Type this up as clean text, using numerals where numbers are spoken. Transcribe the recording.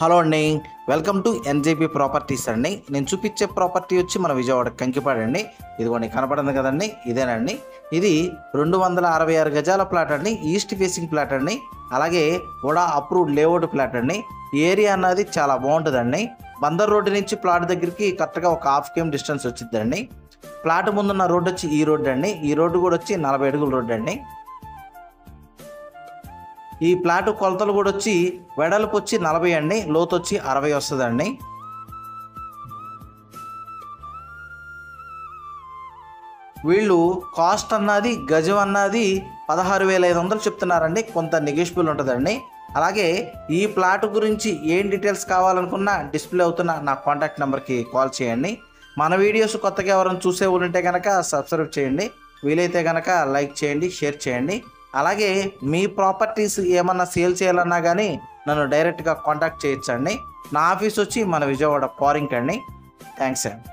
Hello అండి, welcome to NJP properties అండి. నేను చూపించే ప్రాపర్టీ వచ్చి మన విజయవాడ కంకిపాడు అండి. ఇదిగోండి కనపడింది కదండి, ఇదేనండి. ఇది 266 గజాల ప్లాట్ అండి, ఈస్ట్ ఫేసింగ్ ప్లాట్ అండి. అలాగే కూడా అప్రూవ్డ్ లేఅవుట్ ప్లాట్ అండి. ఈ ఏరియా అన్నది చాలా బాగుంటుందండి. బందర్ రోడ్డు నుంచి ప్లాట్ దగ్గరికి కరెక్ట్గా ఒక హాఫ్ కిలోమీటర్ డిస్టెన్స్ వచ్చిందండి. ప్లాట్ ముందున్న రోడ్డు వచ్చి ఈ రోడ్డు అండి. ఈ రోడ్డు కూడా వచ్చి 40 అడుగుల రోడ్డు అండి. ఈ ప్లాట్ కొలతలు కూడా వచ్చి వెడల్పు వచ్చి 40 అండి, లోతు వచ్చి 60 వస్తుందండి. వీళ్ళు కాస్ట్ అన్నది గజం అన్నది 16,500 చెప్తున్నారండి. కొంత నెగోషియబుల్ ఉంటుందండి. అలాగే ఈ ప్లాట్ గురించి ఏం డీటెయిల్స్ కావాలనుకున్నా డిస్ప్లే అవుతున్న నా కాంటాక్ట్ నెంబర్కి కాల్ చేయండి. మన వీడియోస్ కొత్తగా ఎవరైనా చూసే ఉంటే కనుక సబ్స్క్రైబ్ చేయండి. వీలైతే కనుక లైక్ చేయండి, షేర్ చేయండి. అలాగే మీ ప్రాపర్టీస్ ఏమన్నా సేల్ చేయాలన్నా కానీ నన్ను డైరెక్ట్గా కాంటాక్ట్ చేయొచ్చండి. నా ఆఫీస్ వచ్చి మన విజయవాడ పారింగ్ అండి. థ్యాంక్స్ అండి.